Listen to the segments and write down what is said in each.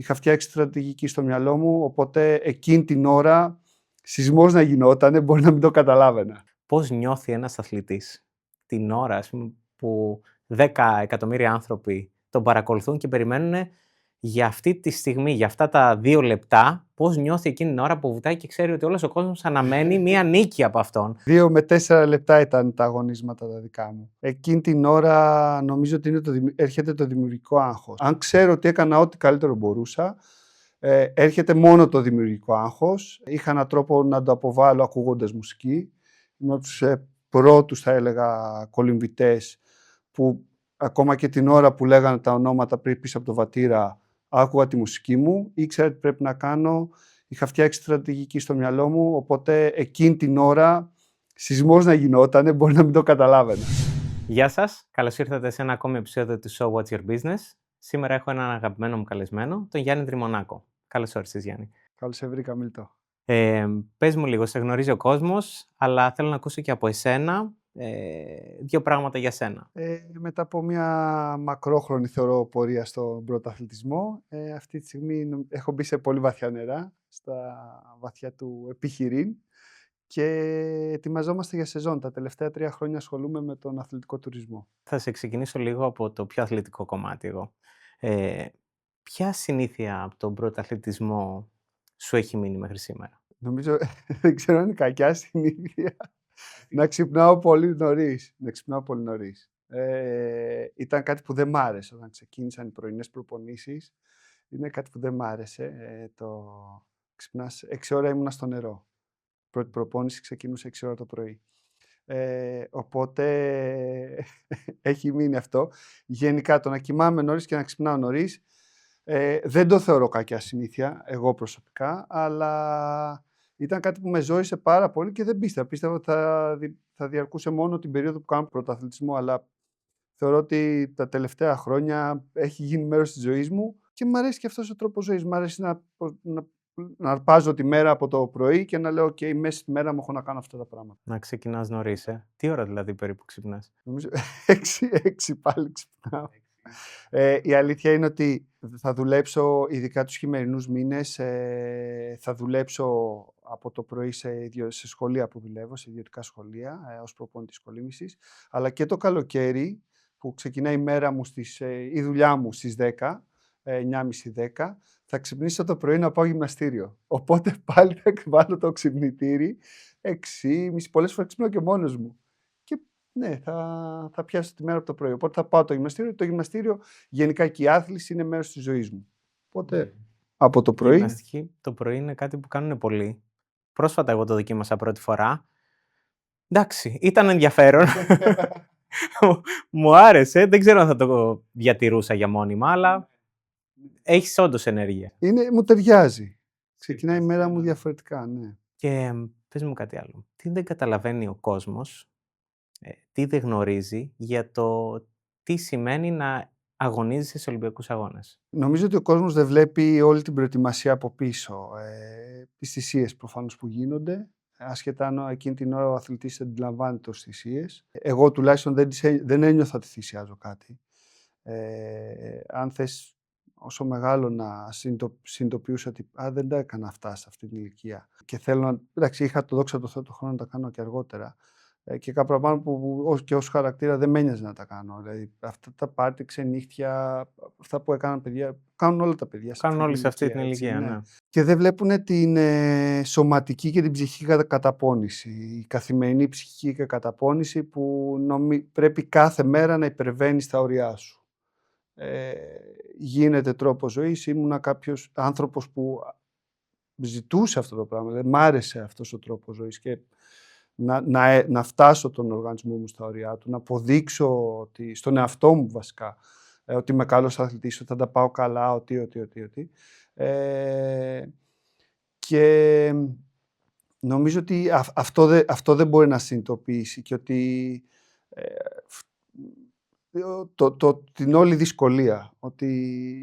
Είχα φτιάξει στρατηγική στο μυαλό μου, οπότε εκείνη την ώρα σεισμός να γινότανε, μπορεί να μην το καταλάβαινα. Πώς νιώθει ένας αθλητής την ώρα, ας πούμε, που 10 εκατομμύρια άνθρωποι τον παρακολουθούν και περιμένουν για αυτή τη στιγμή, για αυτά τα 2 λεπτά, πώς νιώθει εκείνη την ώρα που βουτάει και ξέρει ότι όλος ο κόσμος αναμένει μία νίκη από αυτόν. 2 με 4 λεπτά ήταν τα αγωνίσματα τα δικά μου. Εκείνη την ώρα νομίζω ότι έρχεται το δημιουργικό άγχος. Αν ξέρω ότι έκανα ό,τι καλύτερο μπορούσα, έρχεται μόνο το δημιουργικό άγχος. Είχα έναν τρόπο να το αποβάλω ακούγοντας μουσική. Είμαι από τους πρώτους, θα έλεγα, κολυμβητές που ακόμα και την ώρα που λέγανε τα ονόματα πριν πίσω από το βατήρα, άκουγα τη μουσική μου, ήξερα τι πρέπει να κάνω, είχα φτιάξει στρατηγική στο μυαλό μου, οπότε εκείνη την ώρα σεισμός να γινότανε, μπορεί να μην το καταλάβαινα. Γεια σας, καλώς ήρθατε σε ένα ακόμη επεισόδιο του Show What's Your Business. Σήμερα έχω έναν αγαπημένο μου καλεσμένο, τον Γιάννη Δρυμονάκο. Καλώς όρισες, Γιάννη. Καλώς σε βρήκα, Μίλτο. Πες μου λίγο, σε γνωρίζει ο κόσμος, αλλά θέλω να ακούσω και από εσένα 2 πράγματα για σένα. Μετά από μια μακρόχρονη, θεωρώ, πορεία στον πρωταθλητισμό, αυτή τη στιγμή έχω μπει σε πολύ βαθιά νερά, στα βαθιά του επιχειρήν και ετοιμαζόμαστε για σεζόν. Τα τελευταία 3 χρόνια ασχολούμαι με τον αθλητικό τουρισμό. Θα σε ξεκινήσω λίγο από το πιο αθλητικό κομμάτι εγώ. Ποια συνήθεια από τον πρωταθλητισμό σου έχει μείνει μέχρι σήμερα? Νομίζω, δεν ξέρω αν είναι κακιά συνήθεια, να ξυπνάω πολύ νωρίς. Ήταν κάτι που δεν μ' άρεσε όταν ξεκίνησαν οι πρωινές προπονήσεις. Είναι κάτι που δεν μ' άρεσε. Ξυπνάς, 6 ώρα ήμουνα στο νερό. Πρώτη προπόνηση ξεκινούσε 6 ώρα το πρωί. Οπότε έχει μείνει αυτό. Γενικά το να κοιμάμαι νωρίς και να ξυπνάω νωρίς δεν το θεωρώ κακιά συνήθεια, εγώ προσωπικά, αλλά ήταν κάτι που με ζόρισε πάρα πολύ και δεν πίστευα. Πίστευα ότι θα διαρκούσε μόνο την περίοδο που κάνω πρωταθλητισμό, αλλά θεωρώ ότι τα τελευταία χρόνια έχει γίνει μέρος της ζωής μου και μου αρέσει και αυτός ο τρόπος ζωής. Μου αρέσει να αρπάζω τη μέρα από το πρωί και να λέω «OK, μέσα στη μέρα μου έχω να κάνω αυτά τα πράγματα». Να ξεκινάς νωρίς, Τι ώρα δηλαδή περίπου ξυπνάς? Νομίζω 6 πάλι ξυπνάω. Η αλήθεια είναι ότι θα δουλέψω, ειδικά τους χειμερινούς μήνες, θα δουλέψω από το πρωί σε σχολεία που δουλεύω, σε ιδιωτικά σχολεία, ως προπονητής κολύμβησης, αλλά και το καλοκαίρι που ξεκινάει η μέρα μου, η δουλειά μου στις 10, 9.30-10, θα ξυπνήσω το πρωί να πάω γυμναστήριο. Οπότε πάλι θα βάλω το ξυπνητήρι 6.30, πολλές φορές ξυπνάω και μόνος μου. Ναι, θα πιάσω τη μέρα από το πρωί. Οπότε θα πάω το γυμναστήριο. Το γυμναστήριο, γενικά και η άθληση, είναι μέρος της ζωής μου. Οπότε από το πρωί. Η γυμναστική το πρωί είναι κάτι που κάνουν πολλοί. Πρόσφατα εγώ το δοκίμασα πρώτη φορά. Εντάξει, ήταν ενδιαφέρον. Μου άρεσε. Δεν ξέρω αν θα το διατηρούσα για μόνιμα, αλλά έχεις όντως ενέργεια. Μου ταιριάζει. Ξεκινάει η μέρα μου διαφορετικά, ναι. Και πες μου κάτι άλλο. Τι δεν καταλαβαίνει ο κόσμος, τι δεν γνωρίζει για το τι σημαίνει να αγωνίζεσαι σε Ολυμπιακούς Αγώνες? Νομίζω ότι ο κόσμος δεν βλέπει όλη την προετοιμασία από πίσω. Τις θυσίες προφανώς που γίνονται. Ασχετά αν εκείνη την ώρα ο αθλητής αντιλαμβάνεται ως θυσίες. Εγώ τουλάχιστον δεν ένιωθα ότι θυσιάζω κάτι. Αν θες όσο μεγάλο να συνειδητοποιούσα ότι δεν τα έκανα αυτά σε αυτή την ηλικία. Και θέλω να. Εντάξει, είχα το δόξα τω Θεώ το χρόνο να τα κάνω και αργότερα. Και κάποια πράγματα που και ως χαρακτήρα δεν με ένοιαζε να τα κάνω. Δηλαδή, αυτά τα πάρτι, ξενύχτια, αυτά που έκαναν παιδιά, κάνουν όλα τα παιδιά. Κάνουν όλοι σε αυτή την ηλικία, ναι. Και δεν βλέπουν την σωματική και την ψυχική καταπώνηση. Η καθημερινή ψυχική καταπώνηση που πρέπει κάθε μέρα να υπερβαίνεις τα όρια σου. Γίνεται τρόπος ζωής. Ήμουνα κάποιος άνθρωπος που ζητούσε αυτό το πράγμα. Δεν μ' άρεσε αυτός ο τρόπος ζωής και να φτάσω τον οργανισμό μου στα όρια του, να αποδείξω στον εαυτό μου βασικά ότι είμαι καλός αθλητής, ότι θα τα πάω καλά, ότι. Και νομίζω ότι αυτό δεν μπορεί να συνειδητοποιήσει και ότι την όλη δυσκολία, ότι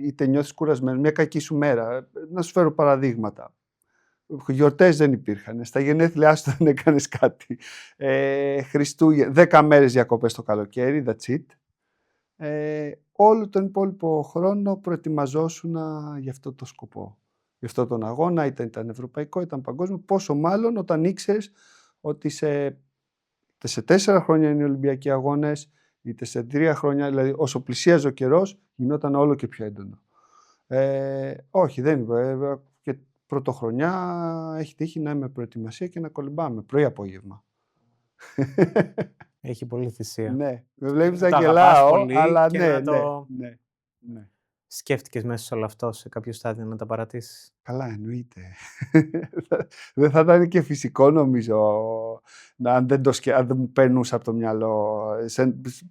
είτε νιώθεις κουρασμένος, μια κακή σου μέρα. Να σου φέρω παραδείγματα. Γιορτές δεν υπήρχαν. Στα γενέθλιά σου δεν έκανες κάτι. Χριστούγεννα, 10 μέρες διακοπές το καλοκαίρι, that's it. όλο τον υπόλοιπο χρόνο προετοιμαζόσουν για αυτό το σκοπό. Γι' αυτό τον αγώνα, ήταν ευρωπαϊκό, ήταν παγκόσμιο. Πόσο μάλλον όταν ήξερες ότι σε 4 χρόνια είναι οι Ολυμπιακοί Αγώνες, είτε σε 3 χρόνια, δηλαδή όσο πλησίαζε ο καιρός, γινόταν όλο και πιο έντονο. Όχι, δεν είναι. Και πρωτοχρονιά έχει τύχει να είμαι προετοιμασία και να κολυμπάμε πρωί-απόγευμα. Έχει πολλή θυσία. Ναι, με βλέπεις Το να αγαπάς γελάω, πολύ αλλά και ναι, να το... ναι. Σκέφτηκες μέσα σε όλο αυτό σε κάποιο στάδιο να τα παρατήσεις? Καλά, εννοείται. Δεν θα ήταν και φυσικό νομίζω αν δεν μου περνούσε από το μυαλό.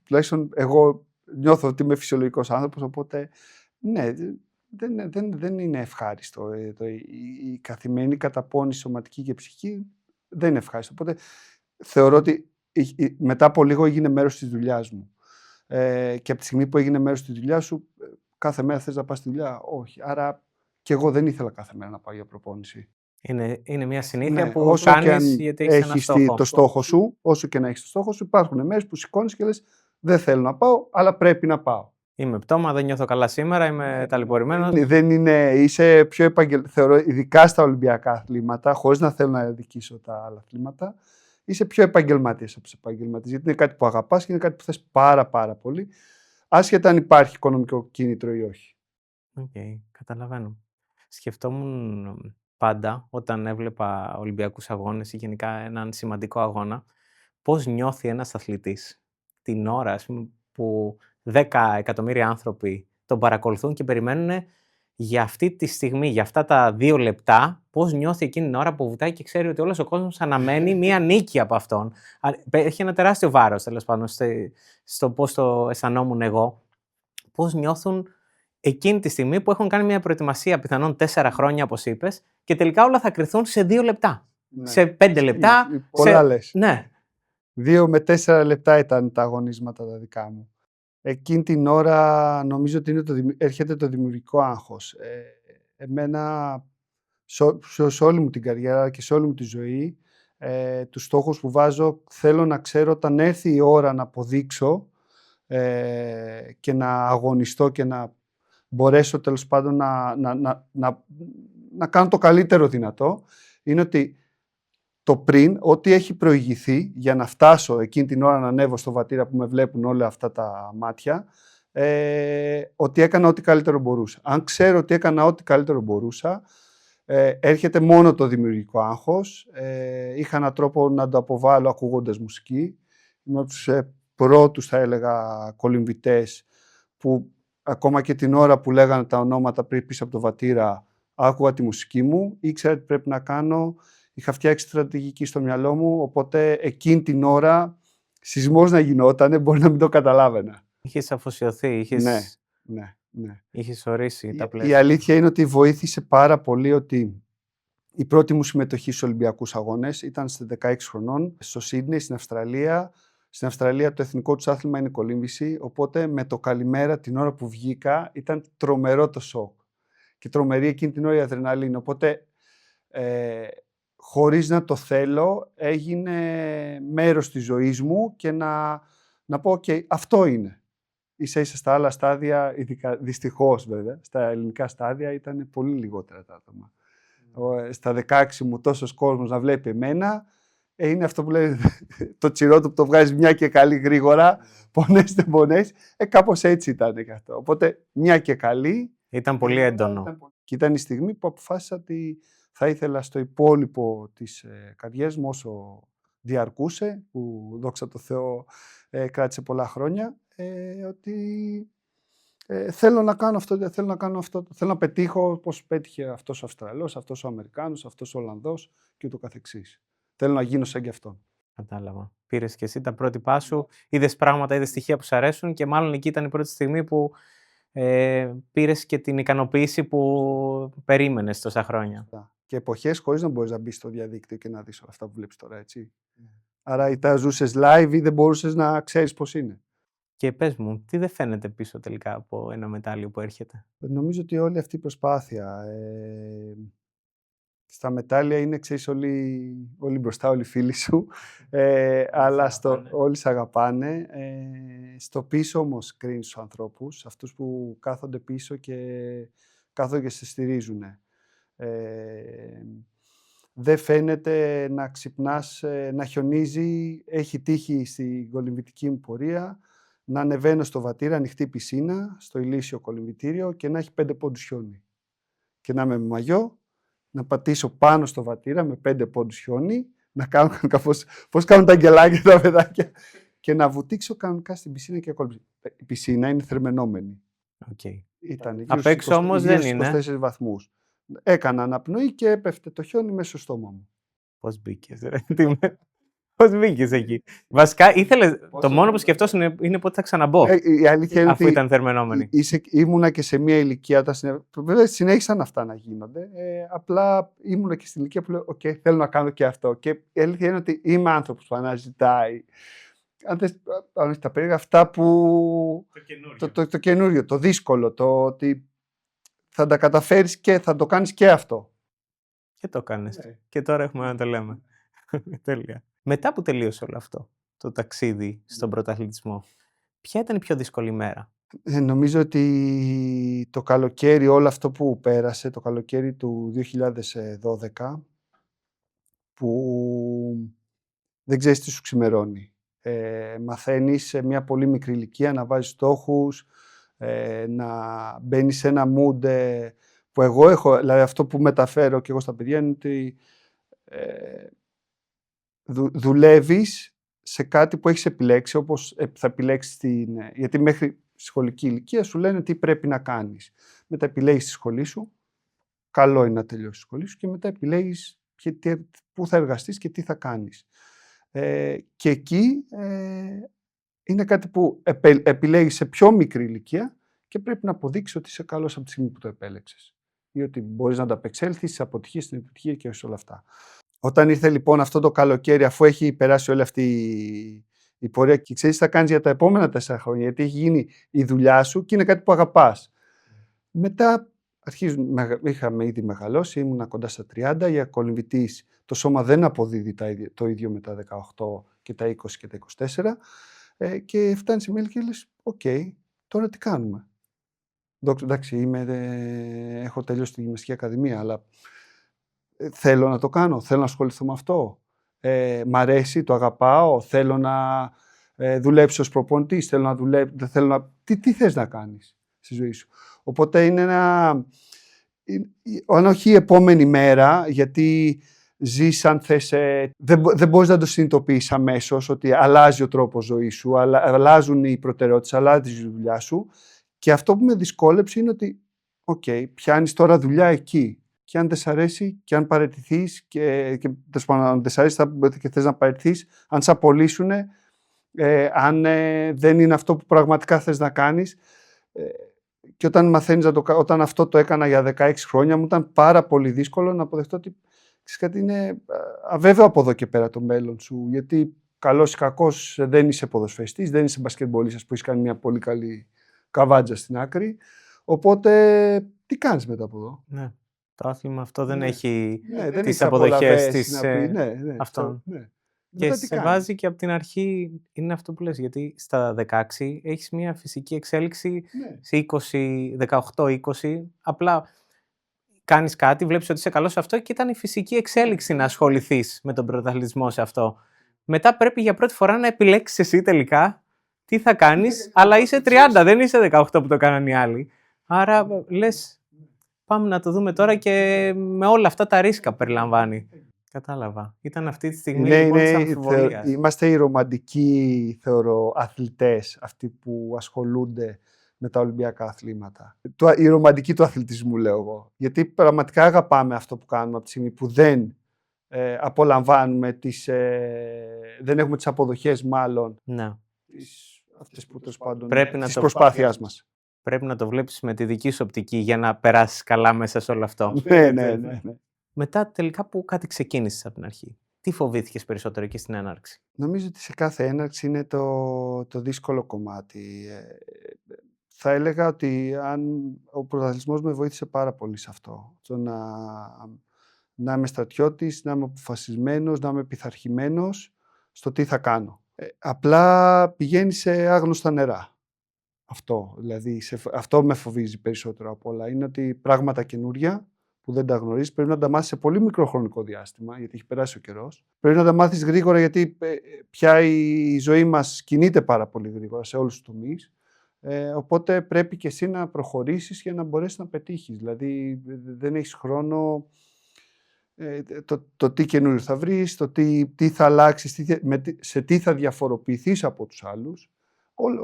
Τουλάχιστον εγώ νιώθω ότι είμαι φυσιολογικός άνθρωπος, οπότε ναι, δεν είναι ευχάριστο. Η καθημερινή καταπώνηση σωματική και ψυχική δεν είναι ευχάριστο. Οπότε θεωρώ ότι μετά από λίγο έγινε μέρος της δουλειάς μου. Και από τη στιγμή που έγινε μέρος της δουλειάς σου, κάθε μέρα θες να πας στη δουλειά? Όχι. Άρα και εγώ δεν ήθελα κάθε μέρα να πάω για προπόνηση. Είναι μια συνήθεια Ναι, που όσο και κάνεις αν γιατί έχεις ένα έχεις στόχο. το στόχο σου, όσο και να έχεις το στόχο σου, υπάρχουν μέρες που σηκώνεις και λες δεν θέλω να πάω, αλλά πρέπει να πάω. Είμαι πτώμα, δεν νιώθω καλά σήμερα, είμαι ταλαιπωρημένος. Δεν είναι, είσαι πιο θεωρώ, ειδικά στα Ολυμπιακά αθλήματα, χωρίς να θέλω να αδικήσω τα άλλα αθλήματα, είσαι πιο επαγγελματίας από τους επαγγελματίες, γιατί είναι κάτι που αγαπάς και είναι κάτι που θες πάρα πολύ, άσχετα αν υπάρχει οικονομικό κίνητρο ή όχι. Οκ, καταλαβαίνω. Σκεφτόμουν πάντα όταν έβλεπα Ολυμπιακούς Αγώνες ή γενικά έναν σημαντικό αγώνα, πώς νιώθει ένας αθλητής την ώρα, ας πούμε, που 10 εκατομμύρια άνθρωποι τον παρακολουθούν και περιμένουν για αυτή τη στιγμή, για αυτά τα 2 λεπτά, πώς νιώθει εκείνη την ώρα που βουτάει και ξέρει ότι όλος ο κόσμος αναμένει μία νίκη από αυτόν. Έχει ένα τεράστιο βάρος, τέλος πάντων, στο πώς το αισθανόμουν εγώ. Πώς νιώθουν εκείνη τη στιγμή που έχουν κάνει μια προετοιμασία πιθανόν 4 χρόνια, όπως είπες, και τελικά όλα θα κριθούν σε 2 λεπτά. Ναι. Σε 5 λεπτά. Πολλά λες. Ναι. 2 με 4 λεπτά ήταν τα αγωνίσματα τα δικά μου. Εκείνη την ώρα νομίζω ότι έρχεται το δημιουργικό άγχος. Εμένα, σε όλη μου την καριέρα και σε όλη μου τη ζωή, τους στόχους που βάζω θέλω να ξέρω όταν έρθει η ώρα να αποδείξω και να αγωνιστώ και να μπορέσω τέλος πάντων να κάνω το καλύτερο δυνατό, είναι ότι το πριν, ό,τι έχει προηγηθεί για να φτάσω εκείνη την ώρα να ανέβω στο βατήρα που με βλέπουν όλα αυτά τα μάτια, ότι έκανα ό,τι καλύτερο μπορούσα. Αν ξέρω ότι έκανα ό,τι καλύτερο μπορούσα, έρχεται μόνο το δημιουργικό άγχος. Είχα έναν τρόπο να το αποβάλω ακούγοντας μουσική. Είμαι από τους πρώτους, θα έλεγα, κολυμβητές που ακόμα και την ώρα που λέγανε τα ονόματα πριν πίσω από το βατήρα, άκουγα τη μουσική μου, ήξερα τι πρέπει να κάνω. Είχα φτιάξει στρατηγική στο μυαλό μου, οπότε εκείνη την ώρα σεισμός να γινότανε, μπορεί να μην το καταλάβαινα. Είχες αφοσιωθεί, Ναι. είχες ορίσει τα πλαίσια. Η αλήθεια είναι ότι βοήθησε πάρα πολύ ότι η πρώτη μου συμμετοχή στους Ολυμπιακούς Αγώνες ήταν στις 16 χρονών, στο Σίδνεϊ, στην Αυστραλία. Στην Αυστραλία το εθνικό τους άθλημα είναι η κολύμβηση, οπότε με το καλημέρα την ώρα που βγήκα ήταν τρομερό το σοκ και τρομερή εκείνη την ώρα η αδρεναλίνη. Οπότε χωρίς να το θέλω, έγινε μέρος της ζωής μου και να πω «οκ, αυτό είναι». Ίσα-ίσα στα άλλα στάδια, ειδικά, δυστυχώς βέβαια, στα ελληνικά στάδια ήταν πολύ λιγότερα τα άτομα. Στα 16 μου τόσος κόσμος να βλέπει εμένα, είναι αυτό που λέει το τσιρότο που το βγάζει μια και καλή γρήγορα, πονές δεν πονές, κάπως έτσι ήταν και αυτό. Οπότε μια και καλή. Ήταν πολύ έντονο. Και ήταν η στιγμή που αποφάσισα ότι θα ήθελα στο υπόλοιπο της καριέρας μου, όσο διαρκούσε, που δόξα τω Θεώ κράτησε πολλά χρόνια, ότι θέλω να κάνω αυτό, θέλω να πετύχω πώς πέτυχε αυτός ο Αυστραλός, αυτός ο Αμερικάνος, αυτός ο Ολλανδός και ούτω καθεξής. Θέλω να γίνω σαν κι αυτόν. Κατάλαβα. Πήρες και εσύ τα πρότυπά σου, είδες πράγματα, είδες στοιχεία που σου αρέσουν και μάλλον εκεί ήταν η πρώτη στιγμή που πήρες και την ικανοποίηση που περίμενες τόσα χρόνια. Και εποχές χωρίς να μπορείς να μπεις στο διαδίκτυο και να δεις όλα αυτά που βλέπεις τώρα, έτσι. Άρα ή τα ζούσες live ή δεν μπορούσες να ξέρεις πώς είναι. Και πες μου, τι δεν φαίνεται πίσω τελικά από ένα μετάλλιο που έρχεται? Νομίζω ότι όλη αυτή η προσπάθεια, Στα μετάλλια είναι, ξέρεις, όλοι μπροστά, όλοι φίλοι σου, αλλά όλοι σε αγαπάνε. Στο πίσω όμως κρίνεις τους ανθρώπους, αυτούς που κάθονται πίσω και κάθονται και σε στηρίζουν. Δεν φαίνεται να ξυπνάς, να χιονίζει. Έχει τύχει στην κολυμβητική μου πορεία να ανεβαίνω στο βατήρα, ανοιχτή πισίνα, στο ηλίσιο κολυμβητήριο και να έχει 5 πόντους χιόνι. Και να είμαι με μαγιό, να πατήσω πάνω στο βατήρα με 5 πόντους χιόνι, να κάνω πώς κάνουν τα αγγελάκια τα παιδάκια και να βουτήξω κανονικά στην πισίνα και ακολουθεί. Η πισίνα είναι θερμαινόμενη. Okay. Ήταν γύρω Απ' έξω όμως δεν είναι. 24 βαθμούς. Έκανα αναπνοή και έπεφτε το χιόνι μέσα στο στόμα μου. Πώς μπήκες, πώς μπήκες εκεί. Βασικά, το μόνο που σκεφτόσουν είναι πότε θα ξαναμπω. Η αλήθεια είναι αφού ήταν θερμαινόμενη. Ήμουνα και σε μια ηλικία, βέβαια συνέχισαν αυτά να γίνονται, απλά ήμουνα και στην ηλικία που λέω, «ΟΚ, θέλω να κάνω και αυτό». Και η αλήθεια είναι ότι είμαι άνθρωπος που αναζητάει. Αν θες, τα περίεργα αυτά που... Το καινούριο, το δύσκολο, το ότι θα τα καταφέρεις και θα το κάνεις και αυτό. Και το κάνεις. Και τώρα έχουμε να το λέμε. Τέλεια. Μετά που τελείωσε όλο αυτό, το ταξίδι στον πρωταθλητισμό, ποια ήταν η πιο δύσκολη μέρα? Νομίζω ότι το καλοκαίρι, όλο αυτό που πέρασε, το καλοκαίρι του 2012, που δεν ξέρεις τι σου ξημερώνει. Μαθαίνεις σε μια πολύ μικρή ηλικία να βάζεις στόχους, να μπαίνεις σε ένα mood που εγώ έχω, δηλαδή αυτό που μεταφέρω και εγώ στα παιδιά είναι ότι δουλεύεις σε κάτι που έχεις επιλέξει, όπως θα επιλέξεις γιατί μέχρι σχολική ηλικία σου λένε τι πρέπει να κάνεις. Μετά επιλέγεις τη σχολή σου, καλό είναι να τελειώσεις τη σχολή σου και μετά επιλέγεις πού θα εργαστείς και τι θα κάνεις. Και εκεί είναι κάτι που επιλέγεις σε πιο μικρή ηλικία και πρέπει να αποδείξεις ότι είσαι καλός από τη στιγμή που το επέλεξες. Ή ότι μπορείς να ανταπεξέλθεις σε αποτυχίες, στην επιτυχία και σε όλα αυτά. Όταν ήρθε λοιπόν αυτό το καλοκαίρι, αφού έχει περάσει όλη αυτή η πορεία και ξέρεις τι θα κάνεις για τα επόμενα 4 χρόνια, γιατί έχει γίνει η δουλειά σου και είναι κάτι που αγαπάς. Μετά είχαμε ήδη μεγαλώσει, ήμουνα κοντά στα 30, για κολυμβητής το σώμα δεν αποδίδει το ίδιο με τα 18 και τα 20 και τα 24 και φτάνει σε μια ηλικία και λες, «ΟΚ, τώρα τι κάνουμε». Εντάξει, έχω τελειώσει τη γυμναστική ακαδημία, αλλά θέλω να το κάνω, θέλω να ασχοληθώ με αυτό. Μ' αρέσει, το αγαπάω, θέλω να δουλέψω ως προπονητής, τι θες να κάνεις στη ζωή σου. Οπότε είναι αν όχι η επόμενη μέρα, γιατί ζεις αν θες, δεν μπορείς να το συνειδητοποιήσεις αμέσως ότι αλλάζει ο τρόπος ζωής σου, αλλάζουν οι προτεραιότητες, αλλάζει η δουλειά σου και αυτό που με δυσκόλεψε είναι ότι πιάνεις τώρα δουλειά εκεί και αν δεν σ' αρέσει και αν παραιτηθείς και αν δεν σ' αρέσει και θες να παραιτηθείς, αν σ' απολύσουν, αν δεν είναι αυτό που πραγματικά θες να κάνεις. Και όταν μαθαίνεις όταν αυτό το έκανα για 16 χρόνια, μου ήταν πάρα πολύ δύσκολο να αποδεχτώ ότι κάτι είναι αβέβαιο από εδώ και πέρα το μέλλον σου. Γιατί καλός ή κακός δεν είσαι ποδοσφαιριστής, δεν είσαι μπασκετμπολίστας που έχεις κάνει μια πολύ καλή καβάντζα στην άκρη. Οπότε τι κάνεις μετά από εδώ. Ναι. Το άθλημα αυτό δεν έχει δεν τις αποδοχές της αυτών. Και σε βάζει και από την αρχή, είναι αυτό που λες, γιατί στα 16 έχεις μια φυσική εξέλιξη, σε 18-20, απλά κάνεις κάτι, βλέπεις ότι είσαι καλός σε αυτό και ήταν η φυσική εξέλιξη να ασχοληθείς με τον πρωταθλητισμό σε αυτό. Μετά πρέπει για πρώτη φορά να επιλέξεις εσύ τελικά τι θα κάνεις, αλλά είσαι 30, δεν είσαι 18 που το κάνανε οι άλλοι. Άρα λες, πάμε να το δούμε τώρα και με όλα αυτά τα ρίσκα που περιλαμβάνει. Κατάλαβα. Ήταν αυτή τη στιγμή λοιπόν της αμφιβολίας. Είμαστε οι ρομαντικοί, θεωρώ, αθλητές, αυτοί που ασχολούνται με τα Ολυμπιακά αθλήματα. Οι ρομαντικοί του αθλητισμού, λέω εγώ. Γιατί πραγματικά αγαπάμε αυτό που κάνουμε από τη στιγμή που δεν απολαμβάνουμε δεν έχουμε τις αποδοχές μάλλον αυτές που τέλος πάντων της προσπάθειάς μας. Πρέπει να το βλέπεις με τη δική σου οπτική για να περάσεις καλά μέσα σε όλο αυτό. Ναι. Μετά τελικά που κάτι ξεκίνησες από την αρχή. Τι φοβήθηκες περισσότερο εκεί στην έναρξη? Νομίζω ότι σε κάθε έναρξη είναι το δύσκολο κομμάτι. Θα έλεγα ότι ο πρωταθλητισμός με βοήθησε πάρα πολύ σε αυτό. Στο Να είμαι στρατιώτης, να είμαι αποφασισμένος, να είμαι πειθαρχημένος στο τι θα κάνω. Απλά πηγαίνει σε άγνωστα νερά. Αυτό, δηλαδή, αυτό με φοβίζει περισσότερο απ' όλα. Είναι ότι πράγματα καινούρια που δεν τα γνωρίζεις πρέπει να τα μάθεις σε πολύ μικρό χρονικό διάστημα, γιατί έχει περάσει ο καιρός. Πρέπει να τα μάθεις γρήγορα, γιατί πια η ζωή μας κινείται πάρα πολύ γρήγορα σε όλους τους τομείς. Οπότε πρέπει και εσύ να προχωρήσεις για να μπορέσεις να πετύχεις. Δηλαδή δεν έχεις χρόνο το τι καινούριο θα βρεις, το τι θα αλλάξεις, σε τι θα διαφοροποιηθείς από τους άλλους.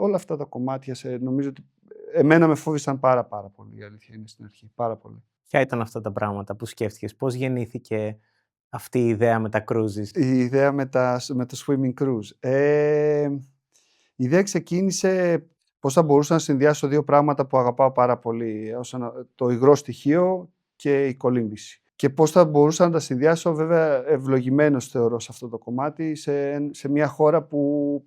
Όλα αυτά τα κομμάτια νομίζω ότι εμένα με φόβησαν πάρα πολύ, η αλήθεια είναι στην αρχή, πάρα πολύ. Ποια ήταν αυτά τα πράγματα που σκέφτηκες, πώς γεννήθηκε αυτή η ιδέα με τα cruises? Η ιδέα με το swimming cruise. Η ιδέα ξεκίνησε πώς θα μπορούσα να συνδυάσω δύο πράγματα που αγαπάω πάρα πολύ, το υγρό στοιχείο και η κολύμβηση. Και πώς θα μπορούσα να τα συνδυάσω, βέβαια ευλογημένος θεωρώ σε αυτό το κομμάτι, σε μια χώρα που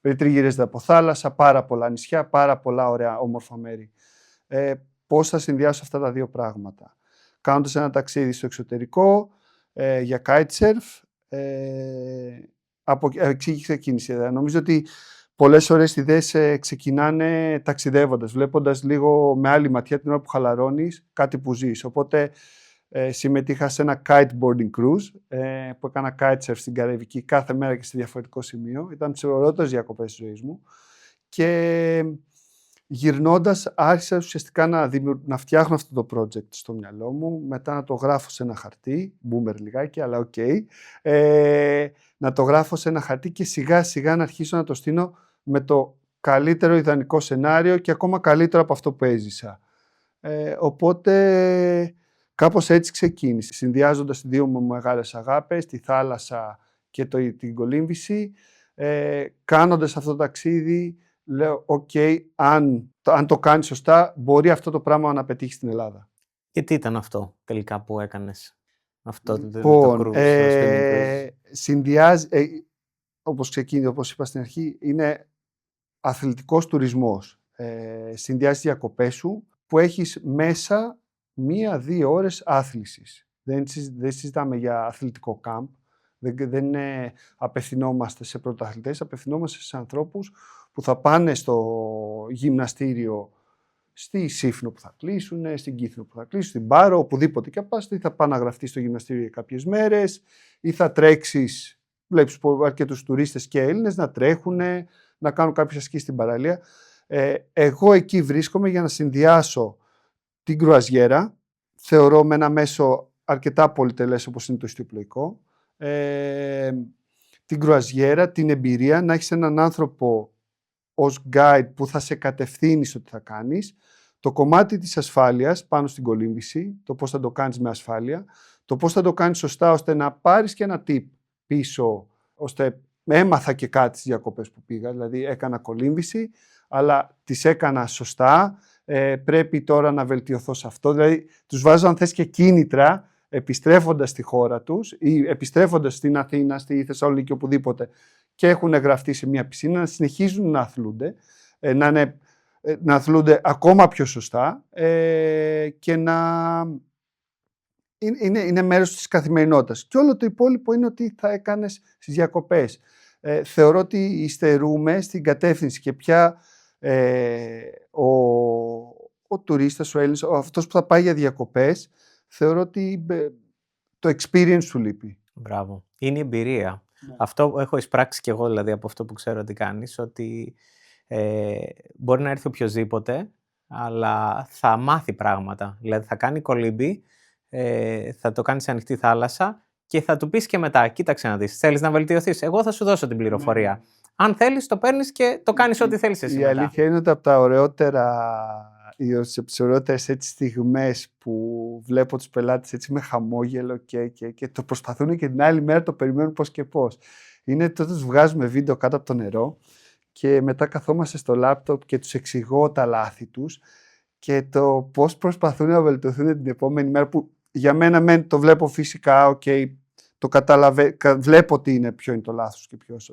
περιτριγυρίζεται από θάλασσα, πάρα πολλά νησιά, πάρα πολλά ωραία όμορφα μέρη. Πώς θα συνδυάσω αυτά τα δύο πράγματα. Κάνοντας ένα ταξίδι στο εξωτερικό για kitesurf, από εκεί ξεκίνησε η ιδέα. Νομίζω ότι πολλές ωραίες ιδέες ξεκινάνε ταξιδεύοντας, βλέποντας λίγο με άλλη ματιά την ώρα που χαλαρώνεις κάτι που ζεις. Οπότε συμμετείχα σε ένα kiteboarding cruise που έκανα kitesurf στην Καραϊβική κάθε μέρα και σε διαφορετικό σημείο. Ήταν τις ωραιότερες διακοπές της ζωής μου. Και γυρνώντας άρχισα ουσιαστικά να φτιάχνω αυτό το project στο μυαλό μου, μετά να το γράφω σε ένα χαρτί, boomer λιγάκι, αλλά οκ, να το γράφω σε ένα χαρτί και σιγά σιγά να αρχίσω να το στείνω με το καλύτερο ιδανικό σενάριο και ακόμα καλύτερο από αυτό που έζησα. Οπότε κάπως έτσι ξεκίνησε, συνδυάζοντας δύο μου μεγάλες αγάπες, τη θάλασσα και την κολύμβηση, κάνοντας αυτό το ταξίδι. Λέω, αν το κάνεις σωστά, μπορεί αυτό το πράγμα να πετύχει στην Ελλάδα. Και τι ήταν αυτό τελικά που έκανες, αυτό το cruise? Συνδυάζει, όπως είπα στην αρχή, είναι αθλητικός τουρισμός. Συνδυάζει διακοπές σου που έχεις μέσα 1-2 ώρες άθλησης. Δεν συζητάμε για αθλητικό κάμπ. Δεν απευθυνόμαστε σε πρωταθλητές, απευθυνόμαστε σε ανθρώπους που θα πάνε στο γυμναστήριο στη Σύφνο που θα κλείσουν, στην Κύθνο που θα κλείσουν, στην Πάρο, οπουδήποτε και πας, ή θα πάνε να γραφτείς στο γυμναστήριο για κάποιες μέρες, ή θα τρέξεις, βλέπεις αρκετούς τουρίστες και Έλληνες να τρέχουν, να κάνουν κάποιες ασκήσεις στην παραλία. Εγώ εκεί βρίσκομαι για να συνδυάσω την κρουαζιέρα, θεωρώ με ένα μέσο αρκετά πολυτελές όπως είναι το ιστιοπλοϊκό, την κρουαζιέρα, την εμπειρία, να έχεις έναν άνθρωπο ως guide που θα σε κατευθύνει στο τι θα κάνεις, το κομμάτι της ασφάλειας πάνω στην κολύμβηση, το πώς θα το κάνεις με ασφάλεια, το πώς θα το κάνεις σωστά ώστε να πάρεις και ένα tip πίσω, ώστε έμαθα και κάτι στις διακοπές που πήγα, δηλαδή έκανα κολύμβηση, αλλά τις έκανα σωστά, πρέπει τώρα να βελτιωθώ σε αυτό, δηλαδή τους βάζω αν θες και κίνητρα, επιστρέφοντας στη χώρα τους ή επιστρέφοντας στην Αθήνα, στη Θεσσαλονίκη, οπουδήποτε και έχουν γραφτεί σε μια πισίνα, να συνεχίζουν να αθλούνται, να αθλούνται ακόμα πιο σωστά και είναι μέρος της καθημερινότητας. Και όλο το υπόλοιπο είναι ότι θα έκανες στις διακοπές. Θεωρώ ότι υστερούμε στην κατεύθυνση και πια ο τουρίστας, ο Έλληνας, αυτός που θα πάει για διακοπές, θεωρώ ότι το experience σου λείπει. Μπράβο. Είναι η εμπειρία. Ναι. Αυτό έχω εισπράξει κι εγώ, δηλαδή, από αυτό που ξέρω ότι κάνεις, ότι μπορεί να έρθει οποιοσδήποτε, αλλά θα μάθει πράγματα. Δηλαδή, θα κάνει κολύμπι, θα το κάνει σε ανοιχτή θάλασσα και θα του πεις και μετά, κοίταξε να δεις, θέλεις να βελτιωθείς, εγώ θα σου δώσω την πληροφορία. Ναι. Αν θέλεις, το παίρνεις και το κάνεις ό,τι θέλεις εσύ. Η αλήθεια είναι ότι από τα ωραιότερες στιγμές που βλέπω τους πελάτες έτσι με χαμόγελο και το προσπαθούν και την άλλη μέρα το περιμένουν πώς και πώς. Είναι τότε τους βγάζουμε βίντεο κάτω από το νερό και μετά καθόμαστε στο λάπτοπ και τους εξηγώ τα λάθη τους και το πώς προσπαθούν να βελτιωθούν την επόμενη μέρα, που για μένα το βλέπω φυσικά, το βλέπω ποιο είναι το λάθος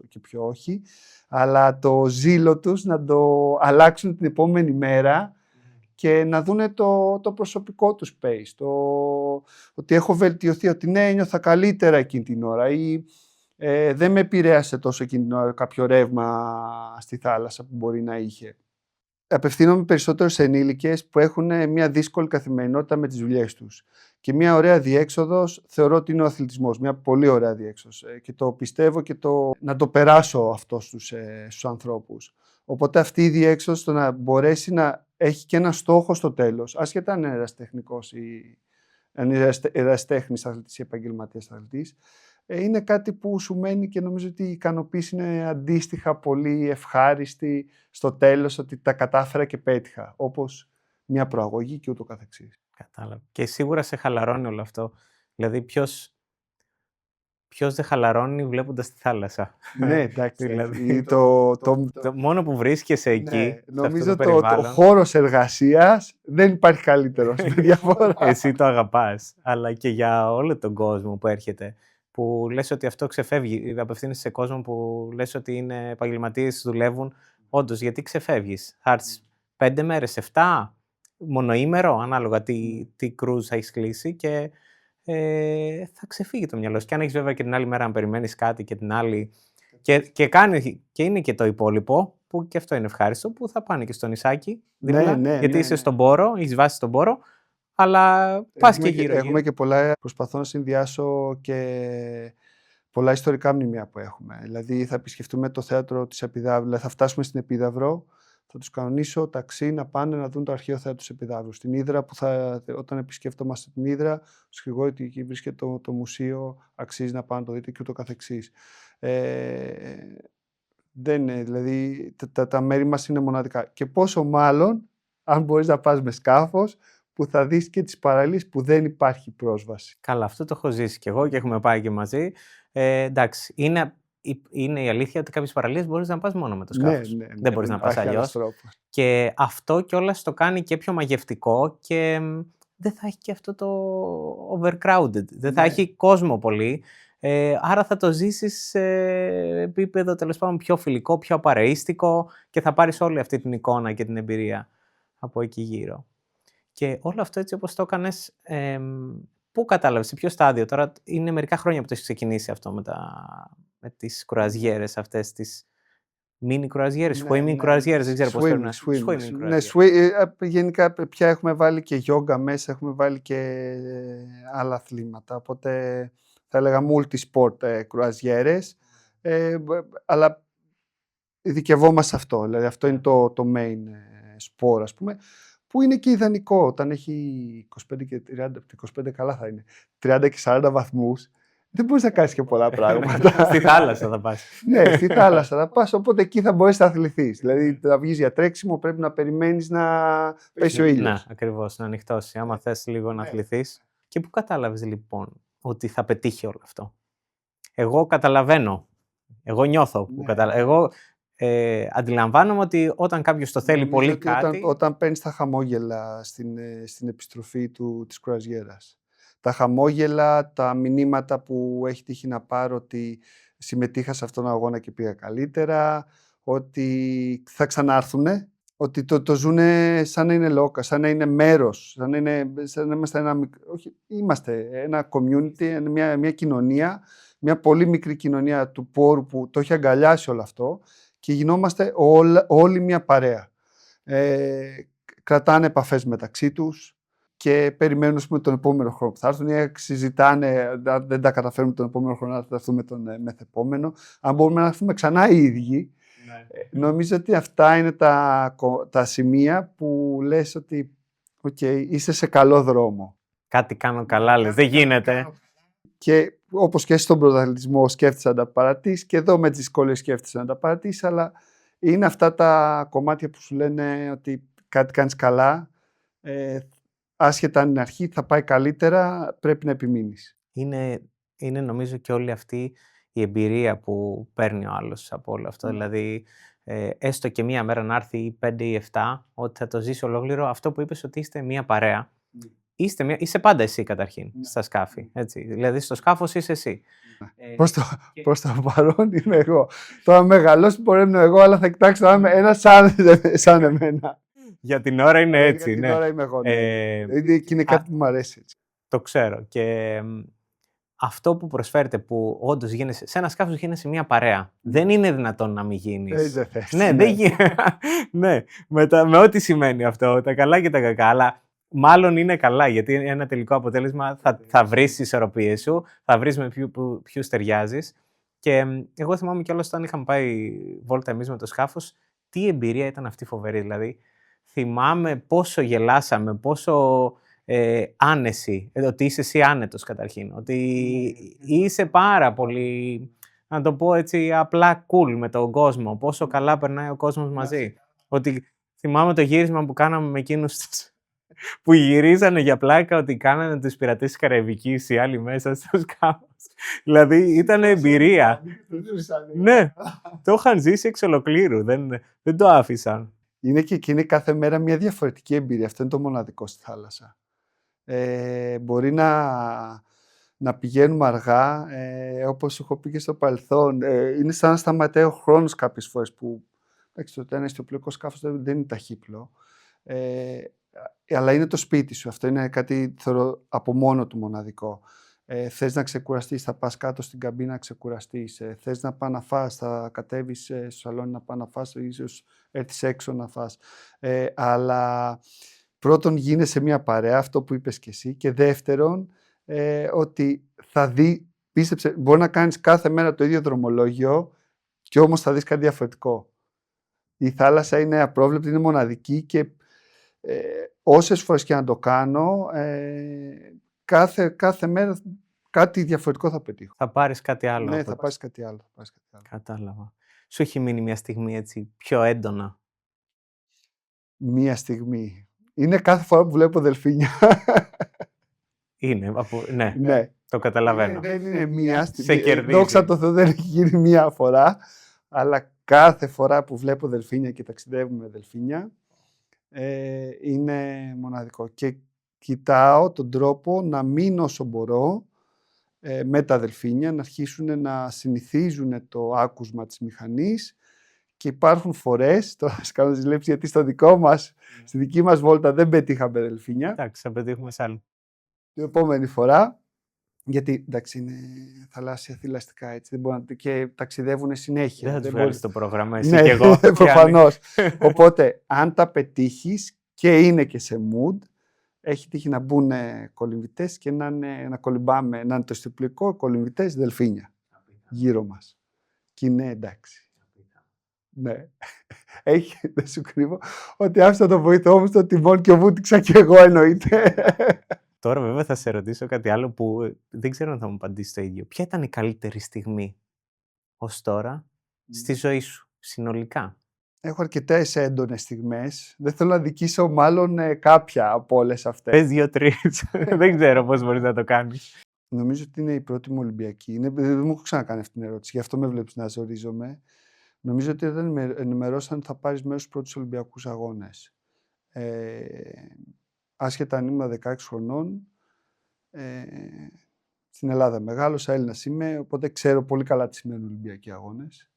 και ποιο όχι, αλλά το ζήλο τους να το αλλάξουν την επόμενη μέρα και να δούνε το προσωπικό του space, ότι έχω βελτιωθεί, ότι ναι, ένιωθα καλύτερα εκείνη την ώρα ή δεν με επηρέασε τόσο εκείνη την ώρα κάποιο ρεύμα στη θάλασσα που μπορεί να είχε. Απευθύνομαι περισσότερο σε ενήλικες που έχουν μια δύσκολη καθημερινότητα με τις δουλειές τους. Και μια ωραία διέξοδος θεωρώ ότι είναι ο αθλητισμός. Μια πολύ ωραία διέξοδος. Και το πιστεύω και να το περάσω αυτό στους ανθρώπους. Οπότε αυτή η διέξοδος το να μπορέσει να έχει και ένα στόχο στο τέλος, άσχετα αν είναι ερασιτεχνικός ή αν είναι ερασιτέχνης αθλητής ή επαγγελματίας αθλητής, είναι κάτι που σου μένει και νομίζω ότι η ικανοποίηση είναι αντίστοιχα πολύ ευχάριστη στο τέλος, ότι τα κατάφερα και πέτυχα, όπως μια προαγωγή και ούτω καθεξής. Κατάλαβα. Και σίγουρα σε χαλαρώνει όλο αυτό. Δηλαδή, ποιος δεν χαλαρώνει βλέποντας τη θάλασσα. Ναι, εντάξει. Δηλαδή, το μόνο που βρίσκεσαι εκεί, ναι, σε αυτό νομίζω το περιβάλλον, το χώρος εργασίας δεν υπάρχει καλύτερος με διαφορά. εσύ το αγαπάς. Αλλά και για όλο τον κόσμο που έρχεται, που λες ότι αυτό ξεφεύγει, απευθύνεσαι σε κόσμο που λες ότι είναι επαγγελματίες, δουλεύουν. Όντως, γιατί ξεφεύγεις? Θα έρθεις 5 μέρες, 7, μονοήμερο, ανάλογα τι κρούζ θα έχεις κλείσει και θα ξεφύγει το μυαλό σου. Και αν έχεις βέβαια και την άλλη μέρα να περιμένεις κάτι και την άλλη. Και είναι και το υπόλοιπο, που και αυτό είναι ευχάριστο, που θα πάνε και στο νησάκι. Δίπλα, γιατί είσαι στον πόρο, έχεις βάσει στον πόρο, αλλά πας και γύρω. Έχουμε και πολλά. Προσπαθώ να συνδυάσω και πολλά ιστορικά μνημεία που έχουμε. Δηλαδή, θα επισκεφτούμε το θέατρο της Επιδαύρου, δηλαδή θα φτάσουμε στην Επίδαυρο. Θα τους κανονίσω ταξί να πάνε να δουν το αρχαίο θέατρο της Επιδαύρου. Στην Ύδρα, όταν επισκεφτόμαστε την Ύδρα, στους Γρηγόρη ότι εκεί βρίσκεται το μουσείο, αξίζει να πάνε να το δείτε και ούτω καθεξής. Δεν είναι, δηλαδή τα μέρη μας είναι μοναδικά. Και πόσο μάλλον, αν μπορείς να πας με σκάφος, που θα δεις και τις παραλίες που δεν υπάρχει πρόσβαση. Καλά, αυτό το έχω ζήσει κι εγώ και έχουμε πάει και μαζί. Εντάξει, είναι η αλήθεια ότι κάποιες παραλίες μπορείς να πας μόνο με το σκάφος. Ναι, δεν μπορείς να πας αλλιώς. Και αυτό κιόλας το κάνει και πιο μαγευτικό και δεν θα έχει και αυτό το overcrowded. Δεν θα έχει κόσμο πολύ. Άρα θα το ζήσεις σε επίπεδο τέλος πάντων πιο φιλικό, πιο απαρεΐστικο και θα πάρεις όλη αυτή την εικόνα και την εμπειρία από εκεί γύρω. Και όλο αυτό έτσι όπως το έκανες, πού κατάλαβες, σε ποιο στάδιο? Τώρα είναι μερικά χρόνια που το έχεις ξεκινήσει αυτό με τις κρουαζιέρες αυτές, τις mini κρουαζιέρες, swimming κρουαζιέρες, δεν ξέρω πώς πρέπει να είναι. Γενικά πια έχουμε βάλει και γιόγκα μέσα, έχουμε βάλει και άλλα αθλήματα, οπότε θα έλεγα multi-sport κρουαζιέρες, αλλά ειδικευόμαστε αυτό, δηλαδή αυτό είναι το main sport, ας πούμε, που είναι και ιδανικό όταν έχει 25 και 30, 25 καλά θα είναι, 30 και 40 βαθμούς, δεν μπορείς να κάνεις και πολλά πράγματα. Στη θάλασσα θα πας. Ναι, στη θάλασσα θα πας, οπότε εκεί θα μπορείς να αθληθείς. Δηλαδή, θα βγεις για τρέξιμο, πρέπει να περιμένεις να πέσει ο ήλιος. Ναι, ακριβώς, να ανοιχτώσει. Άμα θες λίγο να αθληθείς. Και πού κατάλαβες λοιπόν ότι θα πετύχει όλο αυτό? Εγώ καταλαβαίνω. Εγώ νιώθω. Εγώ αντιλαμβάνομαι ότι όταν κάποιος το θέλει πολύ κάτι. Όταν παίρνεις τα χαμόγελα στην επιστροφή της κρουαζιέρας. Τα χαμόγελα, τα μηνύματα που έχει τύχει να πάρω ότι συμμετείχα σε αυτόν τον αγώνα και πήγα καλύτερα, ότι θα ξανάρθουνε, ότι το ζουνε σαν να είναι λόκα, σαν να είναι μέρος, σαν να είμαστε είμαστε ένα community, μια κοινωνία, μια πολύ μικρή κοινωνία του πόρου που το έχει αγκαλιάσει όλο αυτό και γινόμαστε όλοι μια παρέα. Κρατάνε επαφές μεταξύ τους και περιμένουν τον επόμενο χρόνο που θα έρθουν ή συζητάνε, αν δεν τα καταφέρουμε τον επόμενο χρόνο να θα έρθουμε τον μεθεπόμενο. Αν μπορούμε να έρθουμε ξανά οι ίδιοι, νομίζω ότι αυτά είναι τα σημεία που λες ότι είσαι σε καλό δρόμο. Κάτι κάνω καλά, λες, δεν γίνεται. Και όπως και στον πρωταθλητισμό σκέφτεσαι να τα παρατήσεις και εδώ με τις δυσκολίες σκέφτεσαι να τα παρατήσεις, αλλά είναι αυτά τα κομμάτια που σου λένε ότι κάτι κάνεις καλά, άσχετα αν είναι αρχή, θα πάει καλύτερα, πρέπει να επιμείνεις. Είναι νομίζω και όλη αυτή η εμπειρία που παίρνει ο άλλος από όλο αυτό. Δηλαδή, έστω και μία μέρα να έρθει ή 5 ή 7, ότι θα το ζήσει ολόκληρο, αυτό που είπες ότι είστε μία παρέα. Είσαι πάντα εσύ καταρχήν στα σκάφη. Έτσι. Δηλαδή, στο σκάφος είσαι εσύ. Προς το παρόν είμαι εγώ. Τώρα μεγαλώσει μπορεί να είμαι εγώ, αλλά θα κοιτάξω να είμαι ένας σαν εμένα. Για την ώρα είναι Για έτσι, την ναι. ώρα είμαι εγώ, ναι. Και είναι Α, κάτι που μου αρέσει έτσι. το ξέρω. Και αυτό που προσφέρεται, που όντως γίνεσαι, σε ένα σκάφος γίνεσαι μια παρέα. Δεν είναι δυνατόν να μην γίνεις. Δεν θες. Ναι, Ναι. δεν ναι, με ό,τι σημαίνει αυτό, τα καλά και τα κακά, αλλά μάλλον είναι καλά, γιατί ένα τελικό αποτέλεσμα θα βρεις τις ισορροπίες σου, θα βρεις με ποιους ταιριάζεις. Και εγώ θυμάμαι κιόλας όταν είχαμε πάει βόλτα εμείς με το σκάφος, τι εμπειρία ήταν αυτή φοβερή. Δηλαδή, θυμάμαι πόσο γελάσαμε, πόσο άνεση, ότι είσαι εσύ άνετος καταρχήν, ότι είσαι πάρα πολύ, να το πω έτσι, απλά cool με τον κόσμο, πόσο καλά περνάει ο κόσμος μαζί. Ότι θυμάμαι το γύρισμα που κάναμε με εκείνους που γυρίζανε για πλάκα, ότι κάνανε τους πειρατές της Καραϊβικής οι άλλοι μέσα στο σκάφος. Δηλαδή ήταν εμπειρία. Ναι, το είχαν ζήσει εξ ολοκλήρου, δεν το άφησαν. Είναι και εκείνη κάθε μέρα μια διαφορετική εμπειρία. Αυτό είναι το μοναδικό στη θάλασσα. Μπορεί να πηγαίνουμε αργά, όπως έχω πει και στο παρελθόν. Είναι σαν να σταματάει ο χρόνος κάποιες φορές που, εντάξει, το ένα ιστιοπλοϊκό σκάφος δεν είναι ταχύπλο. Αλλά είναι το σπίτι σου. Αυτό είναι κάτι, θεωρώ, από μόνο του μοναδικό. Θες να ξεκουραστείς, θα πας κάτω στην καμπίνα να ξεκουραστείς. Θες να πας να φας, θα κατέβεις στο σαλόνι να πας να φας, ίσως έρθεις έξω να φας. Αλλά πρώτον γίνεσαι μια παρέα, αυτό που είπες και εσύ, και δεύτερον ότι θα δει, πίστεψε, μπορεί να κάνεις κάθε μέρα το ίδιο δρομολόγιο και όμως θα δεις κάτι διαφορετικό. Η θάλασσα είναι απρόβλεπτη, είναι μοναδική και όσες φορές και να το κάνω, κάθε μέρα κάτι διαφορετικό θα πετύχω. Θα πάρεις κάτι άλλο. Ναι, θα πάρεις κάτι άλλο. Κατάλαβα. Σου έχει μείνει μια στιγμή έτσι πιο έντονα? Μία στιγμή. Είναι κάθε φορά που βλέπω δελφίνια. Είναι, ναι, Ναι. το καταλαβαίνω. Δεν είναι μία Σε στιγμή. κερδίζει. Δόξα τω Θεώ δεν έχει γίνει μία φορά. Αλλά κάθε φορά που βλέπω δελφίνια και ταξιδεύουμε με δελφίνια, είναι μοναδικό. Και κοιτάω τον τρόπο να μείνω όσο μπορώ με τα δελφίνια, να αρχίσουν να συνηθίζουν το άκουσμα της μηχανής. Και υπάρχουν φορές, τώρα σας κάνω τις λέψεις, γιατί στη δική μας βόλτα δεν πετύχαμε δελφίνια. Εντάξει, θα πετύχουμε σ' άλλο. Την επόμενη φορά, γιατί εντάξει είναι θαλάσσια θηλαστικά έτσι, δεν μπορούν, και ταξιδεύουν συνέχεια. Δεν θα τους βγάλεις το πρόγραμμα, εσύ Ναι, και εγώ. προφανώς. Οπότε, αν τα πετύχεις και είναι και σε mood, έχει τύχει να μπουν κολυμβητές και να κολυμπάμε, να είναι το ιστιοπλοϊκό, κολυμβητές, δελφίνια γύρω μας. Και είναι εντάξει. Ναι. Δεν σου κρύβω ότι άφησα το βοηθό μου στο τιμόνι και βούτυξα κι εγώ, εννοείται. Τώρα βέβαια θα σε ρωτήσω κάτι άλλο που δεν ξέρω αν θα μου απαντήσει το ίδιο. Ποια ήταν η καλύτερη στιγμή ως τώρα στη ζωή σου, συνολικά? Έχω αρκετές έντονες στιγμές. Δεν θέλω να δικήσω μάλλον κάποια από όλες αυτές. Πες 2-3. Δεν ξέρω πώς μπορείς να το κάνεις. Νομίζω ότι είναι η πρώτη μου Ολυμπιακή. Δεν μου έχω ξανακάνει αυτή την ερώτηση, γι' αυτό με βλέπεις να ζορίζομαι. Νομίζω ότι όταν με ενημερώσαν θα πάρεις μέρος στους πρώτους Ολυμπιακούς Αγώνες. Άσχετα αν ήμουν 16 χρονών, στην Ελλάδα μεγάλωσα, Έλληνας είμαι, οπότε ξέρω πολύ καλά τι σημαίνουν Ολυμπιακοί Αγώνες.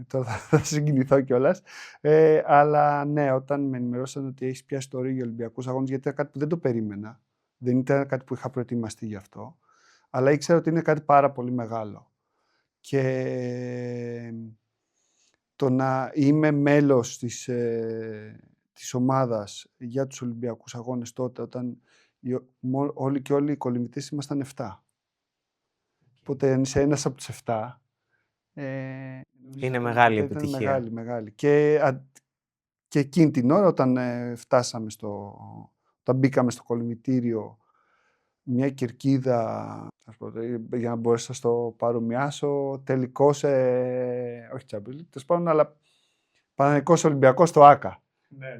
Τώρα θα συγκινηθώ κιόλας. Αλλά ναι, όταν με ενημερώσαν ότι έχεις πιάσει το ρί για Ολυμπιακούς Αγώνες, γιατί ήταν κάτι που δεν το περίμενα. Δεν ήταν κάτι που είχα προετοιμαστεί γι' αυτό. Αλλά ήξερα ότι είναι κάτι πάρα πολύ μεγάλο. Και το να είμαι μέλος της ομάδας για τους Ολυμπιακούς Αγώνες τότε, όταν όλοι και όλοι οι κολυμβητές ήμασταν 7. Οπότε αν είσαι ένας από τους 7, είναι μεγάλη επιτυχία. Μεγάλη. Και εκείνη την ώρα όταν όταν μπήκαμε στο κολυμβητήριο, μια κερκίδα, για να μπορέσω να στο παρομοιάσω, τελικός, όχι Champions League, τέλος πάντων, αλλά Παναθηναϊκός Ολυμπιακός στο ΆΚΑ. Ναι.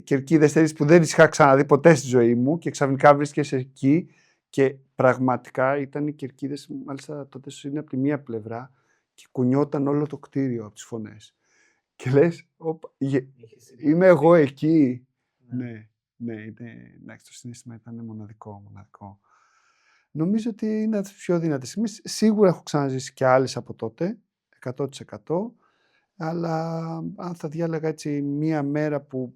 Κερκίδες τέτοιες που δεν τις είχα ξαναδεί ποτέ στη ζωή μου και ξαφνικά βρίσκεσαι εκεί και πραγματικά ήταν οι κερκίδες, μάλιστα τότε είναι από τη μία πλευρά και κουνιόταν όλο το κτίριο από τις φωνές. Και λες, είμαι εγώ εκεί. Ναι, εντάξει, το συναίσθημα ήταν μοναδικό. Νομίζω ότι είναι από τις πιο δυνατές στιγμές. Σίγουρα έχω ξαναζήσει και άλλες από τότε, 100%. Αλλά αν θα διάλεγα έτσι μία μέρα που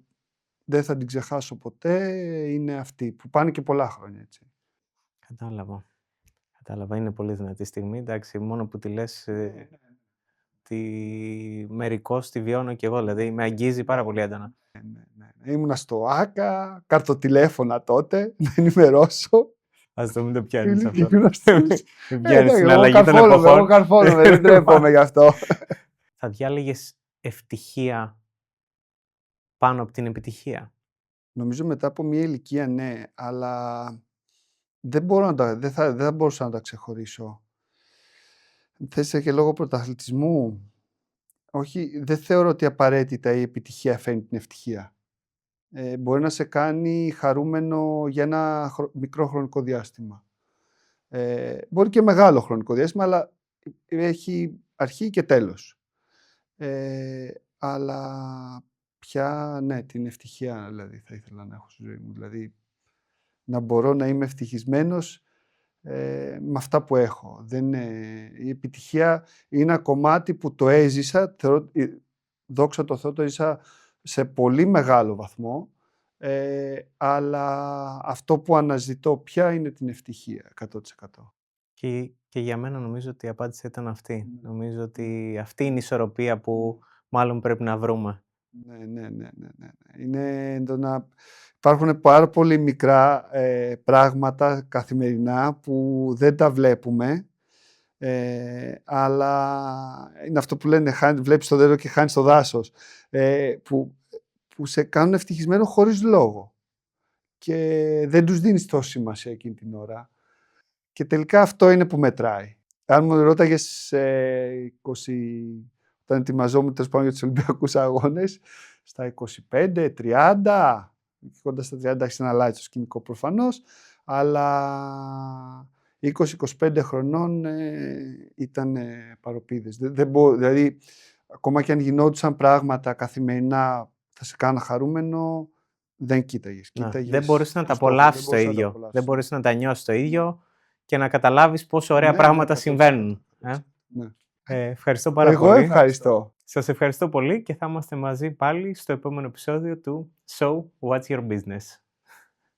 δεν θα την ξεχάσω ποτέ, είναι αυτή, που πάνε και πολλά χρόνια έτσι. Κατάλαβα. Κατάλαβα. Είναι πολύ δυνατή στιγμή. Εντάξει, μόνο που τη λες, μερικώς τη βιώνω κι εγώ. Δηλαδή, με αγγίζει πάρα πολύ έντονα. Ναι. Ήμουνα στο ΆΚΑ, καρτοτηλέφωνα τότε, να ενημερώσω. Ας το μην το πιάνεις αυτό. Ήμουνα στους... Μην πιάνεις την Εγώ αλλαγή των εποχών. καρφώνομαι, δεν τρέπομαι γι' αυτό. Θα διάλεγες ευτυχία πάνω από την επιτυχία? Νομίζω μετά από μια ηλικία ναι, αλλά δεν θα μπορούσα να τα ξεχωρίσω. Θες και λόγω πρωταθλητισμού. Όχι, δεν θεωρώ ότι απαραίτητα η επιτυχία φέρνει την ευτυχία. Μπορεί να σε κάνει χαρούμενο για ένα μικρό χρονικό διάστημα. Μπορεί και μεγάλο χρονικό διάστημα, αλλά έχει αρχή και τέλος. Αλλά πια, ναι, την ευτυχία δηλαδή θα ήθελα να έχω στη ζωή μου. Δηλαδή, να μπορώ να είμαι ευτυχισμένος με αυτά που έχω. Η επιτυχία είναι ένα κομμάτι που το έζησα, δόξα τω Θεώ, το έζησα σε πολύ μεγάλο βαθμό, αλλά αυτό που αναζητώ πια είναι την ευτυχία, 100%. Και για μένα νομίζω ότι η απάντηση ήταν αυτή. Νομίζω ότι αυτή είναι η ισορροπία που μάλλον πρέπει να βρούμε. Ναι. Είναι υπάρχουν πάρα πολύ μικρά πράγματα καθημερινά που δεν τα βλέπουμε, αλλά είναι αυτό που λένε βλέπεις το δέντρο και χάνεις το δάσος, που σε κάνουν ευτυχισμένο χωρίς λόγο και δεν τους δίνεις τόση σημασία εκείνη την ώρα και τελικά αυτό είναι που μετράει. Αν μου ρώταγες 20, όταν ετοιμαζόμουν τέλος πάντων για τους Ολυμπιακούς Αγώνες, στα 25, 30, κοντά στα 30 έχει να αλλάξει το σκηνικό προφανώς, αλλά 20-25 χρονών ήταν παροπίδες. Δηλαδή, ακόμα και αν γινόντουσαν πράγματα καθημερινά θα σε κάνα χαρούμενο, δεν κοίταγες. Δεν μπορείς να τα απολαύσεις το ίδιο. Δεν μπορείς να τα νιώσεις το ίδιο και να καταλάβεις πόσο ωραία πράγματα συμβαίνουν. Ευχαριστώ πάρα πολύ. Εγώ ευχαριστώ. Σας ευχαριστώ πολύ και θα είμαστε μαζί πάλι στο επόμενο επεισόδιο του So What's Your Business?